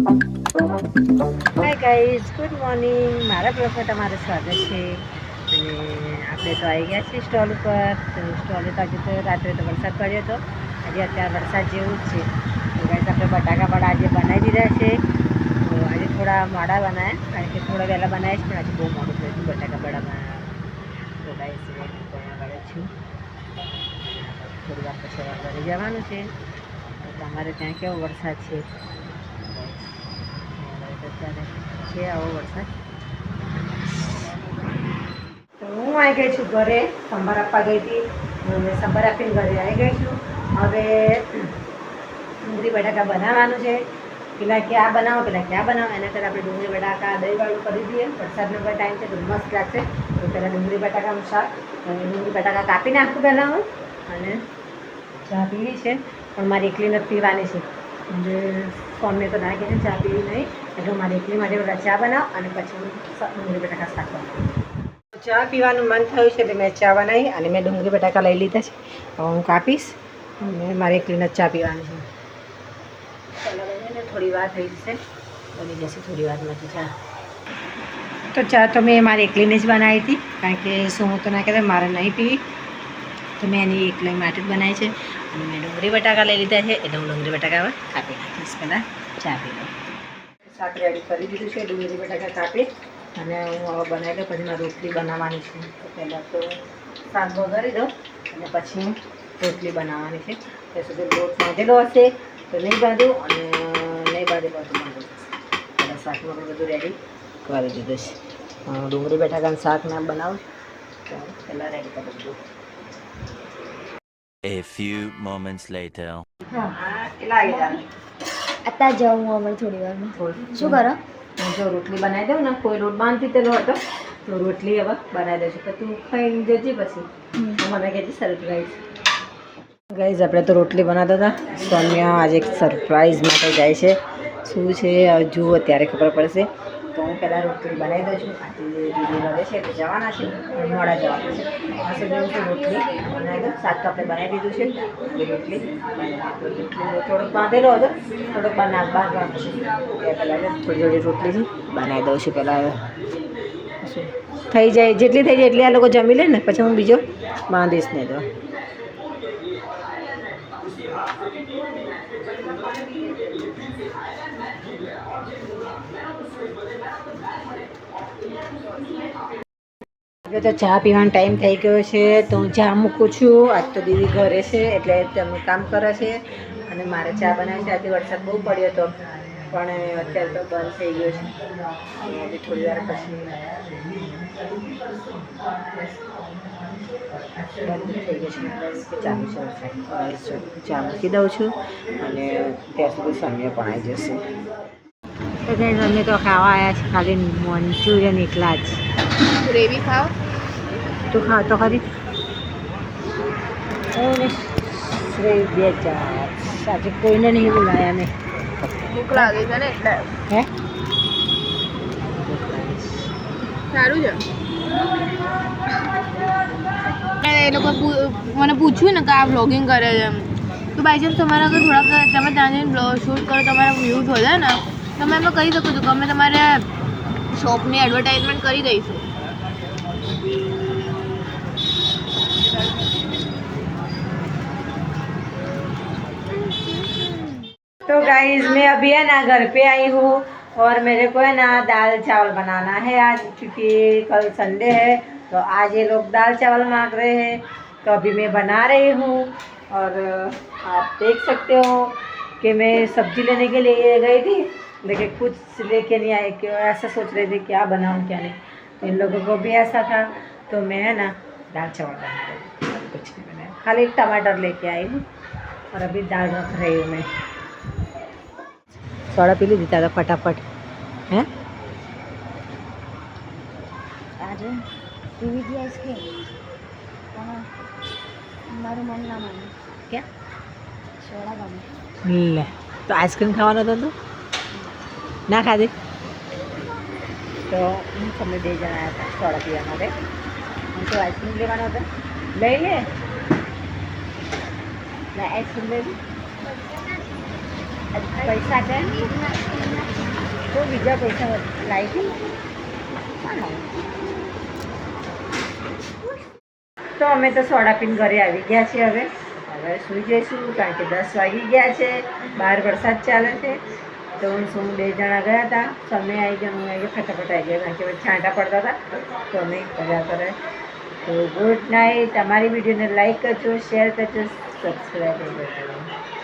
Hi guys, good morning. મારા બ્લોગમાં તમારું સ્વાગત છે. અને આપણે તો આવી ગયા છીએ સ્ટોલ ઉપર. તો સ્ટોલે તો આજે તો રાત્રે તો વરસાદ પડ્યો હતો. આજે અત્યારે વરસાદ જેવું જ છે. તો ગાઈઝ આપણે બટાકા વડા આજે બનાવી દીધા છે. તો આજે થોડા મોડા બનાવ્યા, કારણ કે થોડા વહેલા બનાવ્યા છે, પણ આજે બહુ મોડું થયું હતું બટાકા વડા બનાવવા. તો ગાઈઝ હું ત્યાં આગળ છું. થોડી વાર પછી ઘરે જવાનું છે. તો તમારે ત્યાં કેવો વરસાદ છે? અત્યારે છે આવો વરસાદ. તો હું આવી ગઈ છું ઘરે. સંભાર આપવા ગઈ હતી. મેં સંભાર આપીને ઘરે આવી ગઈ છું. હવે ડુંગળી બટાકા બનાવવાનું છે. પેલા ક્યાં બનાવો, પેલા ક્યાં બનાવો, એના કરતાં આપણે ડુંગળી બટાકા દહીંવાળું કરી દઈએ. વરસાદનો પણ ટાઈમ છે તો મસ્ત લાગશે. તો પહેલાં ડુંગળી બટાકાનું શાક, અને ડુંગળી બટાકા કાપી નાખું પહેલાં હું. અને ચા પીવી છે, પણ મારી એકલી નથી પીવાની છે. જે ફોનને તો ના કહીને ચા પીવી નહીં, એટલે મારી એકલી માટે બધા ચા બનાવ અને પછી હું ડુંગળી બટાકા શાક બનાવું. ચા પીવાનું મન થયું છે એટલે મેં ચા બનાવી અને મેં ડુંગળી બટાકા લઈ લીધા છે. હવે હું કાપીશ અને મારી એકલીને ચા પીવાની છે. પહેલાં બનીને થોડી વાર થઈ જશે, બની જશે થોડી વારમાં ચા. તો ચા તો મેં મારી એકલીને જ બનાવી હતી, કારણ કે શું હું તો ના કહેતા મારે નહીં પીવી, તો મેં એની એકલી માટે જ બનાવી છે. અને મેં ડુંગળી બટાકા લઈ લીધા છે, એટલે હું ડુંગળી બટાકા કાપી નાખીશ. પહેલાં ચા પી લઉં. શાક રેડી કરી દીધું છે, ડુંગળી બટાકા કાપી અને હું હવે બનાવી લઉં. પછી મારે રોટલી બનાવવાની છે. તો પહેલાં તો શાક વઘારી દઉં અને પછી રોટલી બનાવવાની છે. ત્યાં સુધી લોટ બાંધેલો હશે તો નહીં બાંધું, અને નહીં બાંધેલો હશે બાંધું. પહેલાં શાકમાં પણ બધું રેડી કરી દીધું છે. ડુંગળી બટાકાનું શાક ના બનાવું તો પહેલાં રેડી કરી દીધું. A few moments later. અત્યારે જાઉં હું હમણાં થોડી વારમાં. શું કરો? જો રોટલી બનાવી દઉં ને, કોઈ લોટ બાંધતી તેલો હતો તો રોટલી હવે બનાવી દઉં છું. તો તું ખાઈને જજે, પછી મને કહેજે સરપ્રાઈઝ. ગાઈઝ આપણે તો રોટલી બનાવતા હતા. સોનિયા આજે એક સરપ્રાઈઝ માટે જાય છે. શું છે જુઓ ત્યારે ખબર પડશે. તો હું પહેલાં રોટલી બનાવી દઉં છું. આજે દીદી રહે છે તો જવાના છે, મોડા જવાના છે. આ સુધી હું રોટલી બનાવી દઉં. શાક તો આપણે બનાવી દીધું છે. રોટલી થોડોક બાંધેલો હતો, થોડોક બાંધવાનો છે. પહેલાં થોડી થોડી રોટલી બનાવી દઉં છું. પહેલાં થઈ જાય, જેટલી થઈ જાય એટલી આ લોકો જમી લે ને, પછી હું બીજો બાંધીશ નહીં તો. હવે તો ચા પીવાનો ટાઈમ થઈ ગયો છે, તો હું ચા મૂકું છું. આજ તો દીદી ઘરે છે એટલે તેમનું કામ કરે છે અને મારે ચા બનાવી છે. આજે વરસાદ બહુ પડ્યો હતો, પણ અત્યારે તો બંધ થઈ ગયો છે. આજે થોડી વાર પછી બંધ થઈ ગયો છે. ચાલુ છે વરસાદ. ચા મૂકી દઉં છું અને ત્યાં સુધી સમય પણ આવી જશે. તો કંઈ અમે તો ખાવા આવ્યા છે, ખાલી મંચુરિયન એકલા જ. ગ્રેવી ખાઓ? તું ખાવ તો ખરી. શ્રી બે ચાર આજે કોઈને નહીં બોલાયા મેં. ભૂખ લાગી છે ને એટલે. હે સારું છે. એ લોકો મને પૂછ્યું ને કે આ વ્લોગિંગ કરે છે એમ, તો બાય ચાન્સ તમારા અગર થોડાક તમે ત્યાં જઈને શૂટ કરો, તમારા વ્યૂઝ હોય ને, તમે એમાં કહી શકો છો કે અમે તમારે શોપની એડવર્ટાઇઝમેન્ટ કરી દઈશું. तो गाइस मैं अभी है ना घर पे आई हूँ और मेरे को है ना दाल चावल बनाना है आज, क्योंकि कल संडे है तो आज ये लोग दाल चावल मांग रहे हैं. तो अभी मैं बना रही हूँ और आप देख सकते हो कि मैं सब्जी लेने के लिए गई थी, लेकिन कुछ लेके नहीं आई. क्यों ऐसा सोच रहे थे क्या बनाऊँ क्या नहीं. तो इन लोगों को भी ऐसा था, तो मैं है ना दाल चावल बना रही हूँ. कुछ नहीं बनाया, खाली एक टमाटर लेके आई हूँ और अभी दाल रख रही हूँ मैं. सोडा पी लीधी दादा फटाफट. हैं આજે પીવી હતી આઈસ્ક્રીમ, પણ મારું મન ના માને. क्या સોડા ગમે. ले तो आइसक्रीम खावा तो ना खाधी. तो हम सब બે જણા આવ્યા હતા સોડા પીવા માટે. હું તો આઈસ્ક્રીમ લેવાનો હતો. લઈ લે આઈસ્ક્રીમ લઈ લે. પૈસા છે તો બીજા પૈસા લાવી તો અમે તો સોડા પીને ઘરે આવી ગયા છીએ. હવે સૂઈ જઈશું કારણ કે 10 વાગી ગયા છે. બહાર વરસાદ ચાલે છે. તો હું 2 જણા ગયા હતા. તમે આવી ગયા, હું આવી ગયા, ફટાફટ આવી ગયા કારણ કે છાંટા પડતા હતા. તો અમે કર્યા કરે. તો ગુડ નાઇટ. અમારી વિડીયોને લાઈક કરજો, શેર કરજો, સબસ્ક્રાઈબ કરજો.